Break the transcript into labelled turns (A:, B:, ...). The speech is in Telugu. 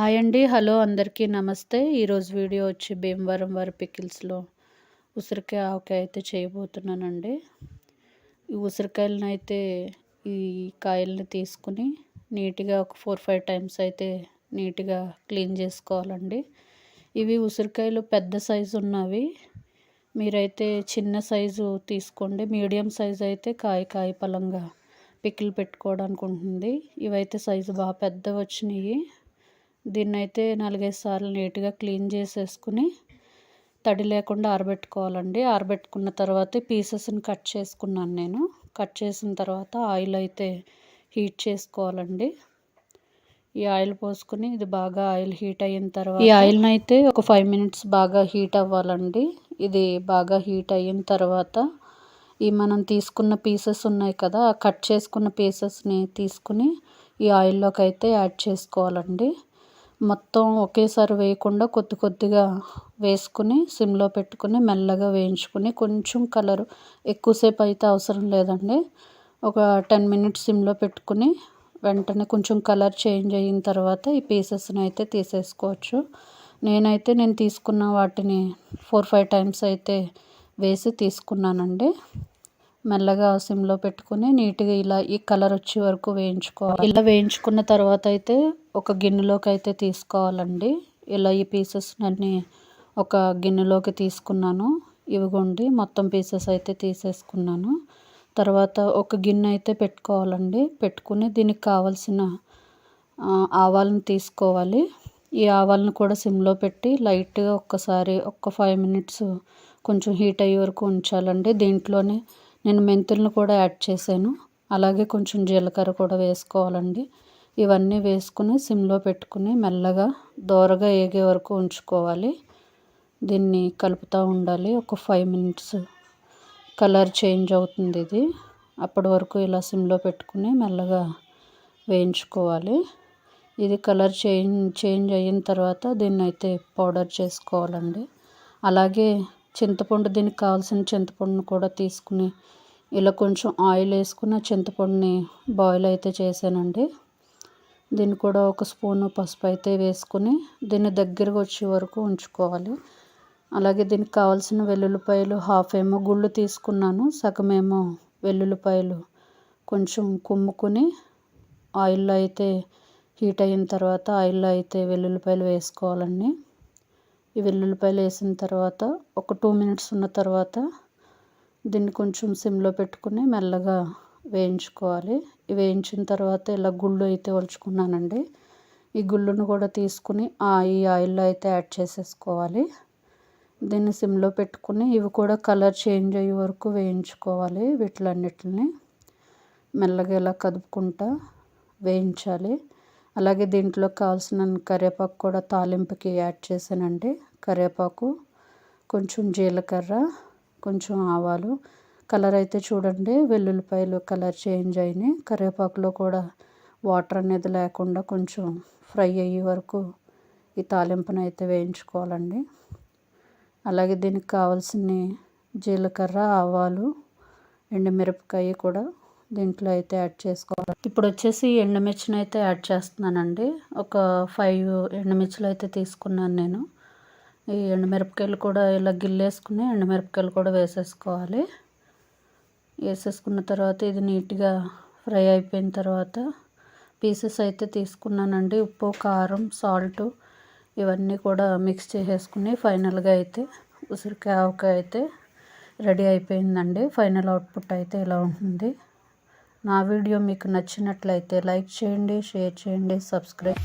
A: హాయ్ అండి. హలో అందరికీ నమస్తే. ఈరోజు వీడియో వచ్చి భీమవరం వారి పికిల్స్‌లో ఉసిరికాయ ఆవకాయ అయితే చేయబోతున్నానండి. ఈ ఉసిరికాయలనైతే ఈ కాయల్ని తీసుకుని నీట్‌గా ఒక 4, 5 టైమ్స్ అయితే నీట్‌గా క్లీన్ చేసుకోవాలండి. ఇవి ఉసిరికాయలు పెద్ద సైజు ఉన్నవి. మీరైతే చిన్న సైజు తీసుకోండి. మీడియం సైజు అయితే కాయ పలంగా పికిల్ పెట్టుకోవడానికి ఉంటుంది. ఇవైతే సైజు బాగా పెద్దవి వచ్చినాయి. దీన్నైతే 4, 5 సార్లు నీట్‌గా క్లీన్ చేసేసుకుని తడి లేకుండా ఆరబెట్టుకోవాలండి. ఆరబెట్టుకున్న తర్వాత పీసెస్‌ని కట్ చేసుకున్నాను నేను. కట్ చేసిన తర్వాత ఆయిల్ అయితే హీట్ చేసుకోవాలండి. ఈ ఆయిల్ పోసుకుని ఇది బాగా ఆయిల్ హీట్ అయిన తర్వాత ఈ ఆయిల్ని అయితే ఒక 5 మినిట్స్ బాగా హీట్ అవ్వాలండి. ఇది బాగా హీట్ అయిన తర్వాత ఈ మనం తీసుకున్న పీసెస్ ఉన్నాయి కదా, కట్ చేసుకున్న పీసెస్ని తీసుకుని ఈ ఆయిల్లోకి అయితే యాడ్ చేసుకోవాలండి. మొత్తం ఒకేసారి వేయకుండా కొద్ది కొద్దిగా వేసుకుని సిమ్లో పెట్టుకుని మెల్లగా వేయించుకుని కొంచెం కలర్ ఎక్కువసేపు అయితే అవసరం లేదండి. ఒక 10 మినిట్స్ సిమ్లో పెట్టుకుని వెంటనే కొంచెం కలర్ చేంజ్ అయిన తర్వాత ఈ పీసెస్ని అయితే తీసేసుకోవచ్చు. నేను తీసుకున్న వాటిని 4, 5 టైమ్స్ అయితే వేసి తీసుకున్నానండి. మెల్లగా సిమ్లో పెట్టుకుని నీట్‌గా ఇలా ఈ కలర్ వచ్చే వరకు వేయించుకోవాలి. ఇలా వేయించుకున్న తర్వాత అయితే ఒక గిన్నెలోకి అయితే తీసుకోవాలండి. ఇలా ఈ పీసెస్ అన్నీ ఒక గిన్నెలోకి తీసుకున్నాను. ఇవిగోండి మొత్తం పీసెస్ అయితే తీసేసుకున్నాను. తర్వాత ఒక గిన్నె అయితే పెట్టుకోవాలండి. పెట్టుకుని దీనికి కావాల్సిన ఆవాలను తీసుకోవాలి. ఈ ఆవాలను కూడా సిమ్లో పెట్టి లైట్‌గా ఒక్కసారి ఒక 5 మినిట్స్ కొంచెం హీట్ అయ్యే వరకు ఉంచాలండి. దీంట్లోనే నేను మెంతులను కూడా యాడ్ చేశాను. అలాగే కొంచెం జీలకర్ర కూడా వేసుకోవాలండి. ఇవన్నీ వేసుకుని సిమ్లో పెట్టుకుని మెల్లగా దోరగా ఏగే వరకు ఉంచుకోవాలి. దీన్ని కలుపుతూ ఉండాలి. ఒక 5 మినిట్స్ కలర్ చేంజ్ అవుతుంది ఇది. అప్పటి వరకు ఇలా సిమ్లో పెట్టుకుని మెల్లగా వేయించుకోవాలి. ఇది కలర్ చేంజ్ అయిన తర్వాత దీన్ని అయితే పౌడర్ చేసుకోవాలండి. అలాగే చింతపండు, దీనికి కావాల్సిన చింతపండును కూడా తీసుకుని ఇలా కొంచెం ఆయిల్ వేసుకుని చింతపండుని బాయిల్ అయితే చేశానండి. దీన్ని కూడా ఒక స్పూను పసుపు అయితే వేసుకుని దీన్ని దగ్గరగా వచ్చే వరకు ఉంచుకోవాలి. అలాగే దీనికి కావాల్సిన వెల్లుల్లిపాయలు హాఫ్ ఏమో గుళ్ళు తీసుకున్నాను, సగమేమో వెల్లుల్లిపాయలు కొంచెం కుమ్ముకుని ఆయిల్లో అయితే హీట్ అయిన తర్వాత ఆయిల్లో అయితే వెల్లుల్లిపాయలు వేసుకోవాలండి. ఈ వెల్లుల్లిపాయలు వేసిన తర్వాత ఒక 2 మినిట్స్ ఉన్న తర్వాత దీన్ని కొంచెం సిమ్లో పెట్టుకుని మెల్లగా వేయించుకోవాలి. వేయించిన తర్వాత ఇలా గుళ్ళు అయితే ఒలుచుకున్నానండి. ఈ గుళ్ళను కూడా తీసుకుని ఈ ఆయిల్లో అయితే యాడ్ చేసేసుకోవాలి. దీన్ని సిమ్లో పెట్టుకుని ఇవి కూడా కలర్ చేంజ్ అయ్యే వరకు వేయించుకోవాలి. వీటిలన్నిటిని మెల్లగా ఇలా కదుపుకుంటా వేయించాలి. అలాగే దీంట్లో కావాల్సిన కరివేపాకు కూడా తాలింపుకి యాడ్ చేశానండి. కరివేపాకు, కొంచెం జీలకర్ర, కొంచెం ఆవాలు. కలర్ అయితే చూడండి, వెల్లుల్లిపాయలు కలర్ చేంజ్ అయినాయి. కరివేపాకులో కూడా వాటర్ అనేది లేకుండా కొంచెం ఫ్రై అయ్యే వరకు ఈ తాలింపును అయితే వేయించుకోవాలండి. అలాగే దీనికి కావాల్సిన జీలకర్ర, ఆవాలు, ఎండుమిరపకాయ కూడా దీంట్లో అయితే యాడ్ చేసుకోవాలి. ఇప్పుడు వచ్చేసి ఎండుమిర్చిని అయితే యాడ్ చేస్తున్నానండి. ఒక 5 ఎండుమిర్చులు అయితే తీసుకున్నాను నేను. ఈ ఎండుమిరపకాయలు కూడా ఇలా గిల్లేసుకుని ఎండుమిరపకాయలు కూడా వేసేసుకోవాలి. వేసేసుకున్న తర్వాత ఇది నీట్గా ఫ్రై అయిపోయిన తర్వాత పీసెస్ అయితే తీసుకున్నానండి. ఉప్పు, కారం, సాల్ట్ ఇవన్నీ కూడా మిక్స్ చేసేసుకుని ఫైనల్గా అయితే ఉసిరికాయ ఆవకాయ అయితే రెడీ అయిపోయిందండి. ఫైనల్ అవుట్పుట్ అయితే ఇలా ఉంటుంది. నా వీడియో మీకు నచ్చినట్లయితే లైక్ చేయండి, షేర్ చేయండి, సబ్స్క్రైబ్